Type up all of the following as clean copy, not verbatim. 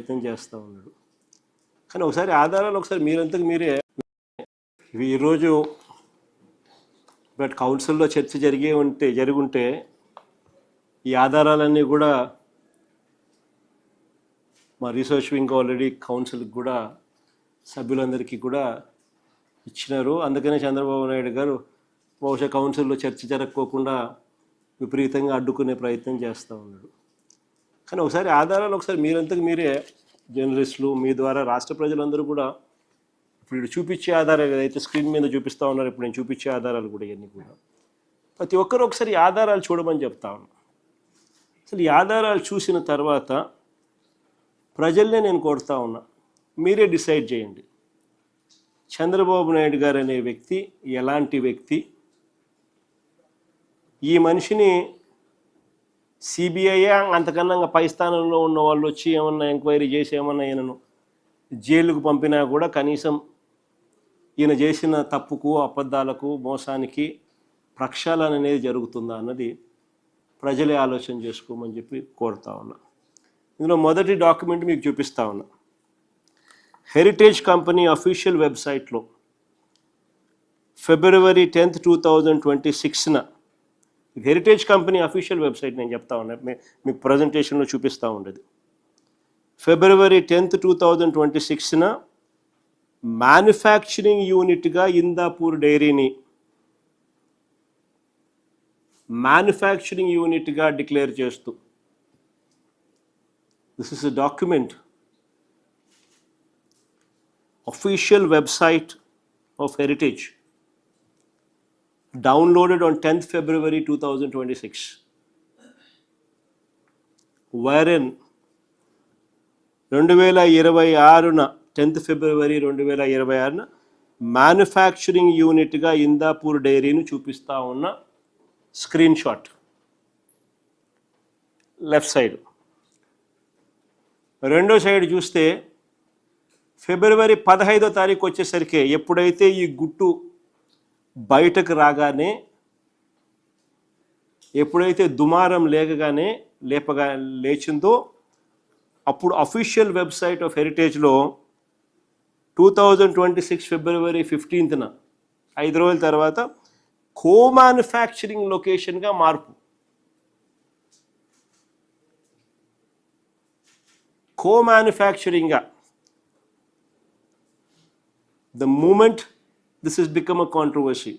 ప్రయత్నం చేస్తూ ఉన్నాడు. కానీ ఒకసారి ఆధారాలు ఒకసారి మీరంతకు మీరే ఇవి ఈరోజు బట్ కౌన్సిల్లో చర్చ జరుగుంటే ఈ ఆధారాలన్నీ కూడా మా రీసెర్చ్ వింగ్ ఆల్రెడీ కౌన్సిల్కి కూడా సభ్యులందరికీ కూడా ఇచ్చినారు. అందుకనే చంద్రబాబు నాయుడు గారు బహుశా కౌన్సిల్లో చర్చ జరగకోకుండా విపరీతంగా అడ్డుకునే ప్రయత్నం చేస్తూ ఉన్నాడు. కానీ ఒకసారి ఆధారాలు ఒకసారి మీరంతకు మీరే జర్నలిస్టులు మీ ద్వారా రాష్ట్ర ప్రజలందరూ కూడా ఇప్పుడు చూపించే ఆధారాలు ఏదైతే స్క్రీన్ మీద చూపిస్తూ ఉన్నారు, ఇప్పుడు నేను చూపించే ఆధారాలు కూడా ఇవన్నీ కూడా ప్రతి ఒక్కరు ఒకసారి ఈ ఆధారాలు చూడమని చెప్తా ఉన్నాను. అసలు ఈ ఆధారాలు చూసిన తర్వాత ప్రజల్నే నేను కోరుతా ఉన్నా, మీరే డిసైడ్ చేయండి చంద్రబాబు నాయుడు గారు అనే వ్యక్తి ఎలాంటి వ్యక్తి. ఈ మనిషిని సిబిఐ అంతకన్నా పై స్థానంలో ఉన్న వాళ్ళు వచ్చి ఏమన్నా ఎంక్వైరీ చేసి ఏమన్నా ఈయనను జైలుకు పంపినా కూడా కనీసం ఈయన చేసిన తప్పుకు అబద్ధాలకు మోసానికి ప్రక్షాళన అనేది జరుగుతుందా అన్నది ప్రజలే ఆలోచన చేసుకోమని చెప్పి కోరుతా ఉన్నా. ఇందులో మొదటి డాక్యుమెంట్ మీకు చూపిస్తా ఉన్నా. హెరిటేజ్ కంపెనీ అఫీషియల్ వెబ్సైట్లో February 10th, 2026న హెరిటేజ్ కంపెనీ అఫీషియల్ వెబ్సైట్ నేను చెప్తా ఉన్నా, మీకు ప్రజెంటేషన్లో చూపిస్తూ ఉండేది. February 10th, 2026న మ్యానుఫ్యాక్చరింగ్ యూనిట్గా ఇందాపూర్ డైరీని మ్యానుఫ్యాక్చరింగ్ యూనిట్గా డిక్లేర్ చేస్తూ, this is a document official website of Heritage downloaded on 10th February 2026, wherein 2026న 10th February 2026న మ్యానుఫ్యాక్చరింగ్ యూనిట్గా ఇందాపూర్ డైరీని చూపిస్తూ ఉన్న స్క్రీన్ షాట్ లెఫ్ట్ సైడ్. రెండో సైడ్ చూస్తే February 15వ తారీఖు వచ్చేసరికి ఎప్పుడైతే ఈ గుట్టు బయటకు రాగానే, ఎప్పుడైతే దుమారం లేచిందో అప్పుడు అఫీషియల్ వెబ్సైట్ ఆఫ్ హెరిటేజ్లో 2026 February 15న 5 రోజుల తర్వాత కో మ్యానుఫ్యాక్చరింగ్ లొకేషన్గా మార్పు. కో మ్యానుఫ్యాక్చరింగ్గా the moment this has become a controversy,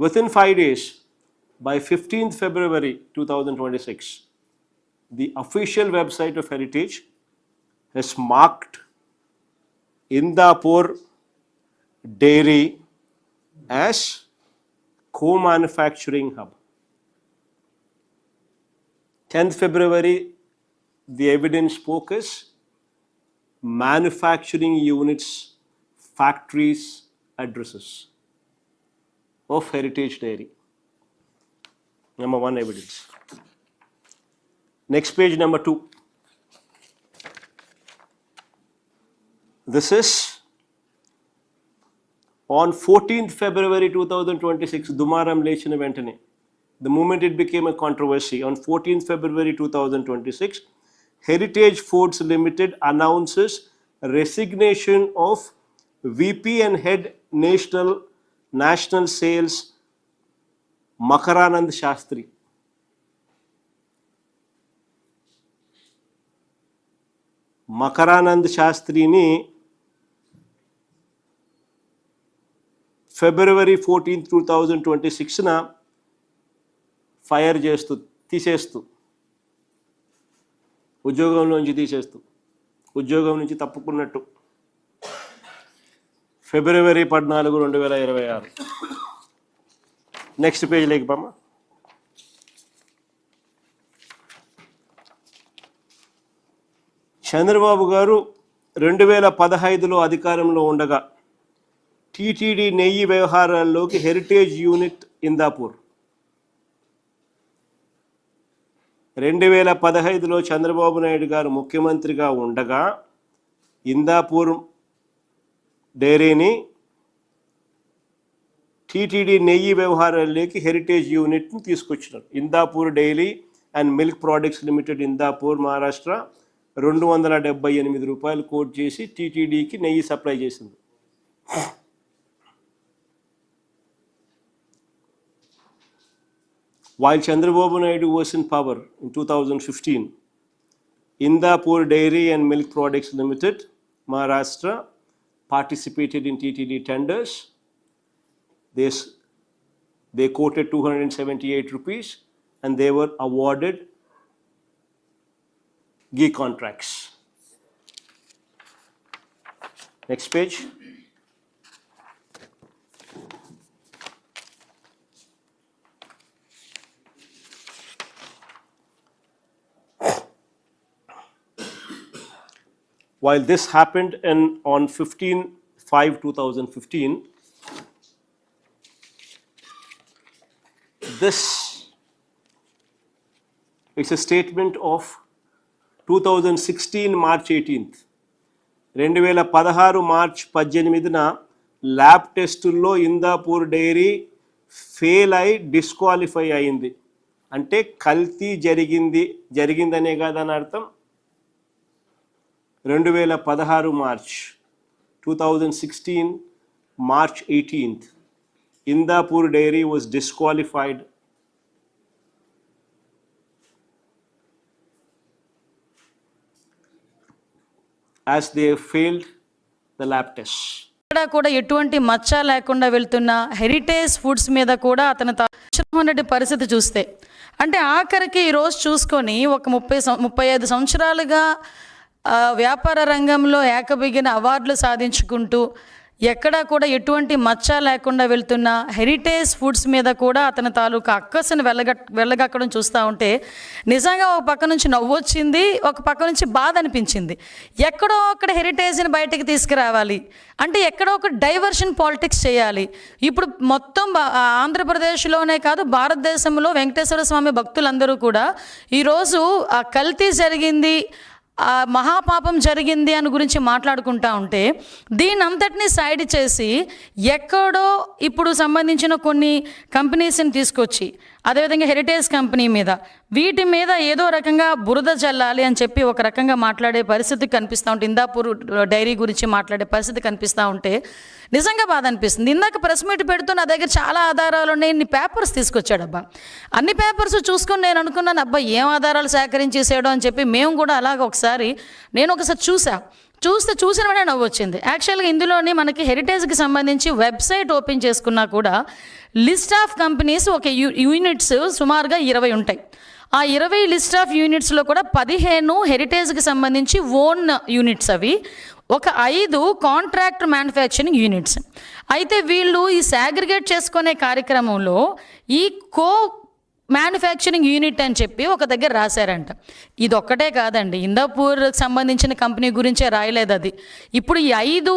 within 5 days, by 15th February 2026, the official website of Heritage has marked Indapur Dairy as co-manufacturing hub. 10th February, the evidence spoke as manufacturing units, factories, addresses of Heritage Dairy. Number 1 evidence. Next page, number 2. This is on 14th February 2026, Dumaram lechina ventane, the moment it became a controversy, on 14th February 2026, Heritage Foods Limited announces resignation of VP and Head National Sales Makaranand Shastri. Makaranand Shastrini February 14th, 2026న fire తీసేస్తూ ఉద్యోగం నుంచి తప్పుకున్నట్టు February 14, 2026. Next page లేక బామ్మ. చంద్రబాబు గారు 2015లో అధికారంలో ఉండగా TTD నెయ్యి వ్యవహారాల్లోకి హెరిటేజ్ యూనిట్ ఇందాపూర్ 2015లో చంద్రబాబు నాయుడు గారు ముఖ్యమంత్రిగా ఉండగా ఇందాపూర్ డైరీని టీటీడీ నెయ్యి వ్యవహారాల్లోకి హెరిటేజ్ యూనిట్ని తీసుకొచ్చినారు. Indapur dairy and milk products limited Indapur Maharashtra 278 రూపాయలు కోట్ చేసి టీటీడీకి నెయ్యి సప్లై చేసింది. While Chandrababu Naidu was in power in 2015, Indapur Dairy and Milk Products Limited, Maharashtra, participated in TTD tenders. They quoted 278 rupees and they were awarded ghee contracts. Next page. While this happened on 15/5/2015, this is a statement of 2016 March 18th. 2016 March 18న lab టెస్టుల్లో Indapur dairy fail అయి disqualify అయింది. అంటే కల్తీ జరిగిందనే కాదని అర్థం. 2016 March 2016 March 18th, Indapur Dairy was disqualified as they failed the lab test. ఇక్కడ కూడా ఎటువంటి మచ్చ లేకుండా వెళ్తున్న హెరిటేజ్ ఫుడ్స్ మీద కూడా అతను ఉన్నటువంటి పరిస్థితి చూస్తే, అంటే ఆఖరికి ఈరోజు చూసుకొని ఒక 35 సంవత్సరాలుగా వ్యాపార రంగంలో ఏకబిగిన అవార్డులు సాధించుకుంటూ ఎక్కడా కూడా ఎటువంటి మచ్చ లేకుండా వెళ్తున్న హెరిటేజ్ ఫుడ్స్ మీద కూడా అతని తాలూకా అక్కసును వెళ్ళగక్కడం చూస్తూ ఉంటే నిజంగా ఒక పక్క నుంచి నవ్వు వచ్చింది, ఒక పక్క నుంచి బాధ అనిపించింది. ఎక్కడో అక్కడ హెరిటేజ్ని బయటకు తీసుకురావాలి అంటే ఎక్కడో ఒక డైవర్షన్ పాలిటిక్స్ చేయాలి. ఇప్పుడు మొత్తం ఆంధ్రప్రదేశ్లోనే కాదు భారతదేశంలో వెంకటేశ్వర స్వామి భక్తులందరూ కూడా ఈరోజు ఆ కల్తీ జరిగింది, మహాపాపం జరిగింది అని గురించి మాట్లాడుకుంటా ఉంటే దీని అంతటినీ సైడ్ చేసి ఎక్కడో ఇప్పుడు సంబంధించిన కొన్ని కంపెనీస్ని తీసుకొచ్చి అదేవిధంగా హెరిటేజ్ కంపెనీ మీద వీటి మీద ఏదో రకంగా బురద చల్లాలి అని చెప్పి ఒక రకంగా మాట్లాడే పరిస్థితి కనిపిస్తూ ఉంటే, ఇందాపూర్ డైరీ గురించి మాట్లాడే పరిస్థితి కనిపిస్తూ ఉంటే నిజంగా బాధ అనిపిస్తుంది. ఇందాక ప్రెస్ మీట్ పెడుతూ నా దగ్గర చాలా ఆధారాలు ఉన్నాయి, ఇన్ని పేపర్స్ తీసుకొచ్చాడబ్బా. అన్ని పేపర్స్ చూసుకొని నేను అనుకున్నాను అబ్బా ఏం ఆధారాలు సేకరించేసాడో అని చెప్పి మేము కూడా అలాగ నేను ఒకసారి చూసిన వెంటనే నవ్వు వచ్చింది. యాక్చువల్గా ఇందులోని మనకి హెరిటేజ్కి సంబంధించి వెబ్సైట్ ఓపెన్ చేసుకున్నా కూడా లిస్ట్ ఆఫ్ కంపెనీస్ ఒక యూనిట్స్ సుమారుగా 20 ఉంటాయి. ఆ 20 లిస్ట్ ఆఫ్ యూనిట్స్లో కూడా 15 హెరిటేజ్కి సంబంధించి ఓన్ యూనిట్స్, అవి ఒక 5 కాంట్రాక్ట్ మ్యానుఫ్యాక్చరింగ్ యూనిట్స్. అయితే వీళ్ళు ఈ సాగ్రిగేట్ చేసుకునే కార్యక్రమంలో ఈ మ్యానుఫ్యాక్చరింగ్ యూనిట్ అని చెప్పి ఒక దగ్గర రాశారంట. ఇది ఒక్కటే కాదండి, ఇందాపూర్కి సంబంధించిన కంపెనీ గురించే రాయలేదు అది. ఇప్పుడు ఈ 5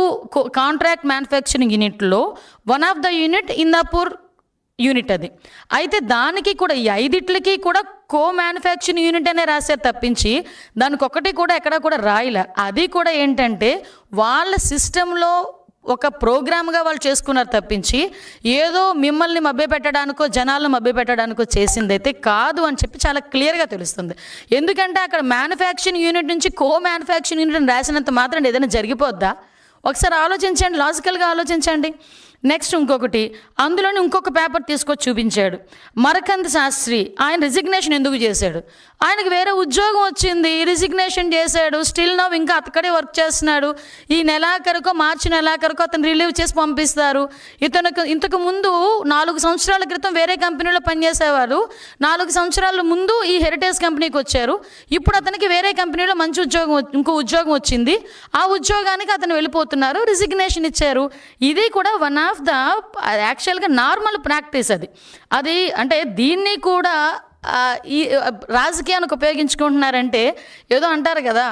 కాంట్రాక్ట్ మ్యానుఫ్యాక్చరింగ్ యూనిట్లో one of the unit Indapur unit అది. అయితే దానికి కూడా ఈ 5టికి కూడా మ్యానుఫ్యాక్చరింగ్ యూనిట్ అనే రాశారు తప్పించి దానికి ఒక్కటి కూడా ఎక్కడా కూడా రాయలే. అది కూడా ఏంటంటే వాళ్ళ సిస్టంలో ఒక ప్రోగ్రామ్గా వాళ్ళు చేసుకున్నారు తప్పించి ఏదో మిమ్మల్ని మభ్యపెట్టడానికో జనాలను మభ్యపెట్టడానికో చేసిందైతే కాదు అని చెప్పి చాలా క్లియర్గా తెలుస్తుంది. ఎందుకంటే అక్కడ మ్యానుఫ్యాక్చరింగ్ యూనిట్ నుంచి మ్యానుఫ్యాక్చరింగ్ యూనిట్ రాసినంత మాత్రం ఏదైనా జరిగిపోద్దా? ఒకసారి ఆలోచించండి, లాజికల్గా ఆలోచించండి. నెక్స్ట్ ఇంకొకటి, అందులోని ఇంకొక పేపర్ తీసుకొచ్చి చూపించాడు. మరకంద్ శాస్త్రి ఆయన రిజిగ్నేషన్ ఎందుకు చేశాడు? ఆయనకు వేరే ఉద్యోగం వచ్చింది, రిజిగ్నేషన్ చేశాడు, స్టిల్ నవ్ ఇంకా అక్కడే వర్క్ చేస్తున్నాడు. ఈ మార్చి నెలాఖరుకో అతను రిలీవ్ చేసి పంపిస్తారు. ఇంతకు ముందు 4 సంవత్సరాల క్రితం వేరే కంపెనీలో పనిచేసేవారు, 4 సంవత్సరాల ముందు ఈ హెరిటేజ్ కంపెనీకి వచ్చారు. ఇప్పుడు అతనికి వేరే కంపెనీలో మంచి ఇంకో ఉద్యోగం వచ్చింది, ఆ ఉద్యోగానికి అతను వెళ్ళిపోతున్నారు, రిజిగ్నేషన్ ఇచ్చారు. ఇది కూడా వన్ ఆఫ్ ద యాక్చువల్గా నార్మల్ ప్రాక్టీస్ అది అంటే దీన్ని కూడా ఈ రాజకీయానికి ఉపయోగించుకుంటున్నారంటే ఏదో అంటారు కదా,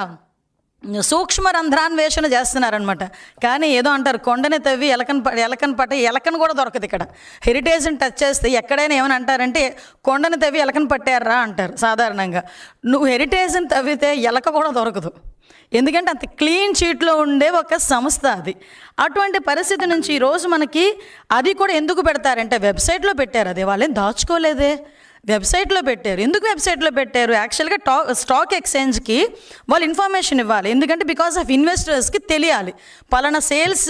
సూక్ష్మ రంధ్రాన్వేషణ చేస్తున్నారనమాట. కానీ ఏదో అంటారు, కొండని తవ్వి ఎలకను కూడా దొరకదు. ఇక్కడ హెరిటేజ్ని టచ్ చేస్తే ఎక్కడైనా ఏమని అంటారంటే కొండని తవ్వి ఎలకను పట్టారా అంటారు సాధారణంగా. నువ్వు హెరిటేజ్ని తవ్వితే ఎలక కూడా దొరకదు, ఎందుకంటే అంత క్లీన్ షీట్లో ఉండే ఒక సంస్థ అది. అటువంటి పరిస్థితి నుంచి ఈరోజు మనకి అది కూడా ఎందుకు పెడతారంటే వెబ్సైట్లో పెట్టారు, అది వాళ్ళేం దాచుకోలేదే. వెబ్సైట్లో పెట్టారు. ఎందుకు వెబ్సైట్లో పెట్టారు? యాక్చువల్గా స్టాక్ ఎక్స్చేంజ్కి వాళ్ళు ఇన్ఫర్మేషన్ ఇవ్వాలి. ఎందుకంటే బికాస్ ఆఫ్ ఇన్వెస్టర్స్కి తెలియాలి, పలానా సేల్స్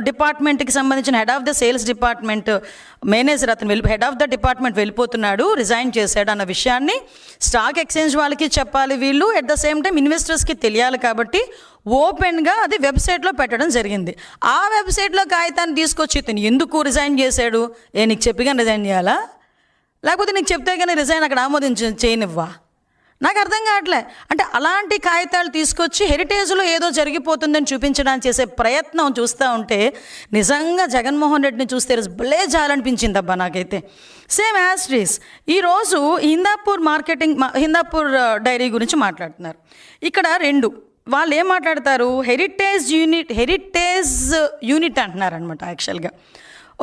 డిపార్ట్మెంట్కి సంబంధించిన head of the sales department manager అతను హెడ్ ఆఫ్ ద డిపార్ట్మెంట్ వెళ్ళిపోతున్నాడు, రిజైన్ చేశాడు అన్న విషయాన్ని స్టాక్ ఎక్స్చేంజ్ వాళ్ళకి చెప్పాలి వీళ్ళు. ఎట్ ద సేమ్ టైం ఇన్వెస్టర్స్కి తెలియాలి. కాబట్టి ఓపెన్గా అది వెబ్సైట్లో పెట్టడం జరిగింది. ఆ వెబ్సైట్లో కాగితాన్ని తీసుకొచ్చి ఇతను ఎందుకు రిజైన్ చేశాడు? నీకు చెప్పిగా రిజైన్ చేయాలా, లేకపోతే నీకు చెప్తే కానీ రిజైన్ అక్కడ చేయనివ్వా? నాకు అర్థం కావట్లే. అంటే అలాంటి కాగితాలు తీసుకొచ్చి హెరిటేజ్లో ఏదో జరిగిపోతుందని చూపించడానికి చేసే ప్రయత్నం చూస్తూ ఉంటే నిజంగా జగన్మోహన్ రెడ్డిని చూస్తే భలే జాలనిపించిందబ్బా నాకైతే. సేమ్ యాస్ట్రీస్ ఈరోజు హిందాపూర్ డైరీ గురించి మాట్లాడుతున్నారు. ఇక్కడ రెండు వాళ్ళు ఏం మాట్లాడతారు, హెరిటేజ్ యూనిట్ అంటున్నారనమాట. యాక్చువల్గా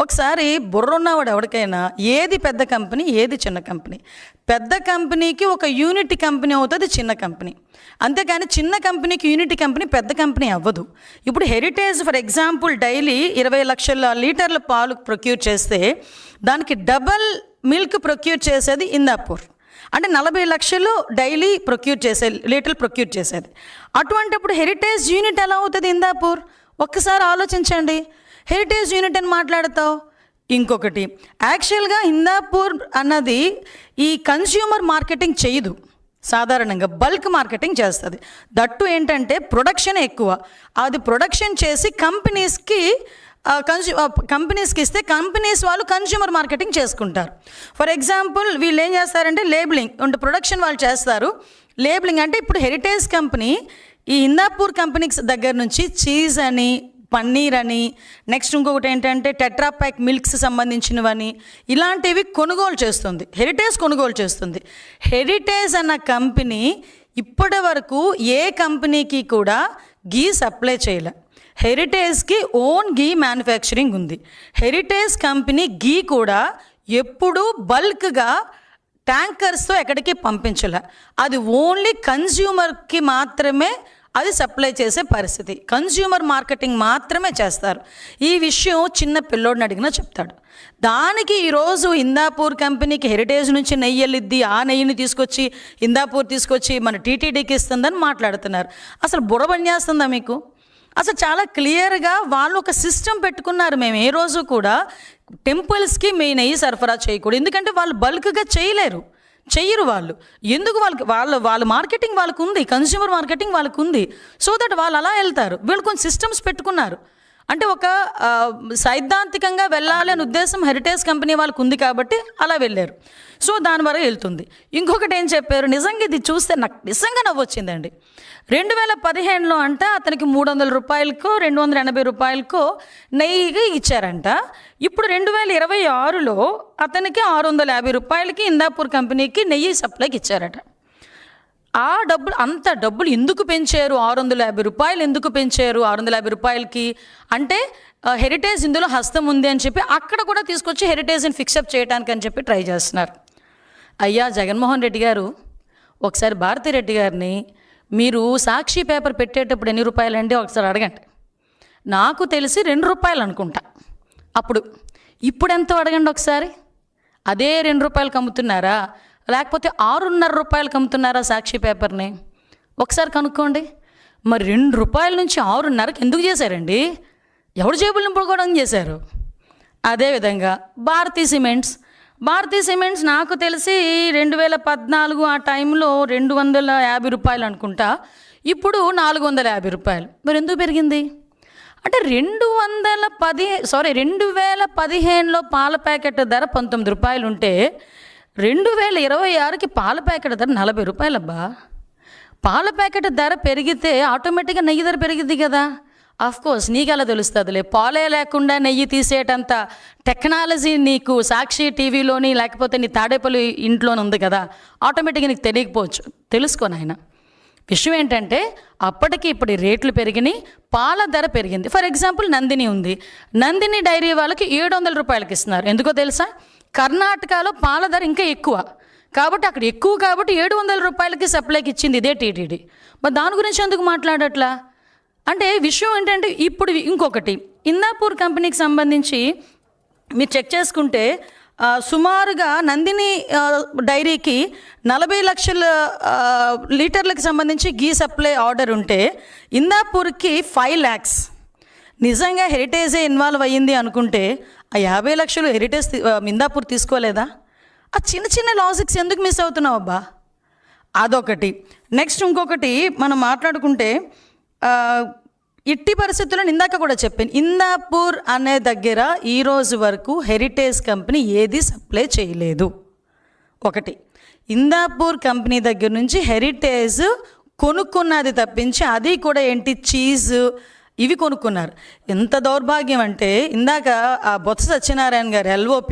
ఒకసారి బుర్ర ఉన్నవాడు ఎవరికైనా ఏది పెద్ద కంపెనీ ఏది చిన్న కంపెనీ, పెద్ద కంపెనీకి ఒక యూనిట్ కంపెనీ అవుతుంది చిన్న కంపెనీ, అంతేకాని చిన్న కంపెనీకి యూనిట్ కంపెనీ పెద్ద కంపెనీ అవ్వదు. ఇప్పుడు హెరిటేజ్ ఫర్ ఎగ్జాంపుల్ డైలీ 20 లక్షల లీటర్ల పాలు ప్రొక్యూర్ చేస్తే దానికి డబల్ మిల్క్ ప్రొక్యూర్ చేసేది హిందాపూర్. అంటే 40 లక్షలు డైలీ లీటర్లు ప్రొక్యూర్ చేసేది. అటువంటిప్పుడు హెరిటేజ్ యూనిట్ ఎలా అవుతుంది హిందాపూర్? ఒక్కసారి ఆలోచించండి. హెరిటేజ్ యూనిట్ అని మాట్లాడతావు. ఇంకొకటి, యాక్చువల్గా హిందాపూర్ అన్నది ఈ కన్స్యూమర్ మార్కెటింగ్ చేయదు, సాధారణంగా బల్క్ మార్కెటింగ్ చేస్తుంది. దట్టు ఏంటంటే ప్రొడక్షన్ ఎక్కువ. అది ప్రొడక్షన్ చేసి కంపెనీస్కి ఇస్తే కంపెనీస్ వాళ్ళు కన్స్యూమర్ మార్కెటింగ్ చేసుకుంటారు. ఫర్ ఎగ్జాంపుల్ వీళ్ళు ఏం చేస్తారంటే లేబులింగ్ అంటే ప్రొడక్షన్ వాళ్ళు చేస్తారు. లేబులింగ్ అంటే ఇప్పుడు హెరిటేజ్ కంపెనీ ఈ హిందాపూర్ కంపెనీకి దగ్గర నుంచి చీజ్ అని, పన్నీర్ అని, నెక్స్ట్ ఇంకొకటి ఏంటంటే టెట్రాప్యాక్ మిల్క్స్ సంబంధించినవని ఇలాంటివి కొనుగోలు చేస్తుంది. హెరిటేజ్ కొనుగోలు చేస్తుంది. హెరిటేజ్ అన్న కంపెనీ ఇప్పటి వరకు ఏ కంపెనీకి కూడా గీ సప్లై చేయలే. హెరిటేజ్కి ఓన్ గీ మ్యానుఫ్యాక్చరింగ్ ఉంది. హెరిటేజ్ కంపెనీ గీ కూడా ఎప్పుడూ బల్క్గా ట్యాంకర్స్తో ఎక్కడికి పంపించలే. అది ఓన్లీ కన్జ్యూమర్కి మాత్రమే అది సప్లై చేసే పరిస్థితి. కన్జ్యూమర్ మార్కెటింగ్ మాత్రమే చేస్తారు. ఈ విషయం చిన్న పిల్లోడిని అడిగినా చెప్తాడు. దానికి ఈరోజు హిందాపూర్ కంపెనీకి హెరిటేజ్ నుంచి నెయ్యి వెళ్ళిద్ది, ఆ నెయ్యిని తీసుకొచ్చి హిందాపూర్ తీసుకొచ్చి మన టీటీడీకి ఇస్తుందని మాట్లాడుతున్నారు. అసలు బుర్రబని చేస్తుందా మీకు? అసలు చాలా క్లియర్గా వాళ్ళు ఒక సిస్టమ్ పెట్టుకున్నారు. మేము ఏ రోజు కూడా టెంపుల్స్కి మీ నెయ్యి సరఫరా చేయకూడదు, ఎందుకంటే వాళ్ళు బల్క్గా చెయ్యరు వాళ్ళు. ఎందుకు వాళ్ళ మార్కెటింగ్ వాళ్ళకు ఉంది, కన్స్యూమర్ మార్కెటింగ్ వాళ్ళకు ఉంది. సో దట్ వాళ్ళు అలా వెళ్తారు. వీళ్ళు కొన్ని సిస్టమ్స్ పెట్టుకున్నారు. అంటే ఒక సైద్ధాంతికంగా వెళ్ళాలి అనే ఉద్దేశం హెరిటేజ్ కంపెనీ వాళ్ళకు ఉంది కాబట్టి అలా వెళ్ళారు. సో దాని వరకు వెళ్తుంది. ఇంకొకటి ఏం చెప్పారు, నిజంగా ఇది చూస్తే నాకు నిజంగా నవ్వొచ్చిందండి. 2015లో అంట అతనికి 300 రూపాయలకో 280 రూపాయలకో నెయ్యి ఇచ్చారంట. ఇప్పుడు 2026లో అతనికి 650 రూపాయలకి హిందాపూర్ కంపెనీకి నెయ్యి సప్లైకి ఇచ్చారట. ఆ డబ్బులు ఎందుకు పెంచారు? 650 రూపాయలు ఎందుకు పెంచారు? 650 రూపాయలకి అంటే హెరిటేజ్ ఇందులో హస్తం ఉంది అని చెప్పి అక్కడ కూడా తీసుకొచ్చి హెరిటేజ్ని ఫిక్సప్ చేయడానికి అని చెప్పి ట్రై చేస్తున్నారు. అయ్యా జగన్మోహన్ రెడ్డి గారు, ఒకసారి భారతిరెడ్డి గారిని మీరు సాక్షి పేపర్ పెట్టేటప్పుడు ఎన్ని రూపాయలండి ఒకసారి అడగండి. నాకు తెలిసి 2 రూపాయలు అనుకుంటా అప్పుడు. ఇప్పుడు ఎంతో అడగండి ఒకసారి. అదే 2 రూపాయలకి అమ్ముతున్నారా, లేకపోతే 6.5 రూపాయలకి అమ్ముతున్నారా సాక్షి పేపర్ని? ఒకసారి కనుక్కోండి. మరి 2 రూపాయల నుంచి 6.5కి ఎందుకు చేశారండి? ఎవడు జేబులు నింపుకోవడం చేశారు? అదేవిధంగా భారతీ సిమెంట్స్ నాకు తెలిసి 2014 ఆ టైంలో 250 రూపాయలు అనుకుంటా, ఇప్పుడు 450 రూపాయలు. మరి ఎందుకు పెరిగింది? అంటే 2015లో పాల ప్యాకెట్ ధర 19 రూపాయలు ఉంటే 2026కి పాల ప్యాకెట్ ధర 40 రూపాయలబ్బా. పాల ప్యాకెట్ ధర పెరిగితే ఆటోమేటిక్గా నెయ్యి ధర పెరిగిద్ది కదా. కోర్స్ నీకు ఎలా తెలుస్తుందిలే, పాలే లేకుండా నెయ్యి తీసేటంత టెక్నాలజీ నీకు సాక్షి టీవీలోని లేకపోతే నీ తాడేపల్లి ఇంట్లోనే ఉంది కదా, ఆటోమేటిక్గా నీకు తెలియకపోవచ్చు. తెలుసుకో నాయన. విషయం ఏంటంటే అప్పటికి ఇప్పుడు రేట్లు పెరిగినాయి, పాల ధర పెరిగింది. ఫర్ ఎగ్జాంపుల్ నందిని ఉంది, నందిని డైరీ వాళ్ళకి 700 రూపాయలకి ఇస్తున్నారు. ఎందుకో తెలుసా? కర్ణాటకలో పాల ధర ఇంకా ఎక్కువ కాబట్టి అక్కడ ఎక్కువ కాబట్టి 700 రూపాయలకి సప్లైకి ఇచ్చింది ఇదే టీటీడీ. మరి దాని గురించి ఎందుకు మాట్లాడట్లా? అంటే విషయం ఏంటంటే ఇప్పుడు ఇంకొకటి హిందాపూర్ కంపెనీకి సంబంధించి మీరు చెక్ చేసుకుంటే సుమారుగా నందిని డైరీకి 40 లక్షల లీటర్లకు సంబంధించి గీ సప్లై ఆర్డర్ ఉంటే ఇందాపూర్కి 5 lakhs. నిజంగా హెరిటేజే ఇన్వాల్వ్ అయ్యింది అనుకుంటే ఆ 50 లక్షలు హెరిటేజ్ ఇందాపూర్ తీసుకోలేదా? ఆ చిన్న చిన్న లాజిక్స్ ఎందుకు మిస్ అవుతున్నావు అబ్బా? అదొకటి. నెక్స్ట్ ఇంకొకటి మనం మాట్లాడుకుంటే ఇట్టి పరిస్థితుల్లో ఇందాక కూడా చెప్పాను, ఇందాపూర్ అనే దగ్గర ఈరోజు వరకు హెరిటేజ్ కంపెనీ ఏది సప్లై చేయలేదు. ఒకటి, ఇందాపూర్ కంపెనీ దగ్గర నుంచి హెరిటేజ్ కొనుక్కున్నది తప్పించి, అది కూడా ఏంటి, చీజ్ ఇవి కొనుక్కున్నారు. ఎంత దౌర్భాగ్యం అంటే ఇందాక ఆ బొత్స సత్యనారాయణ గారు LOP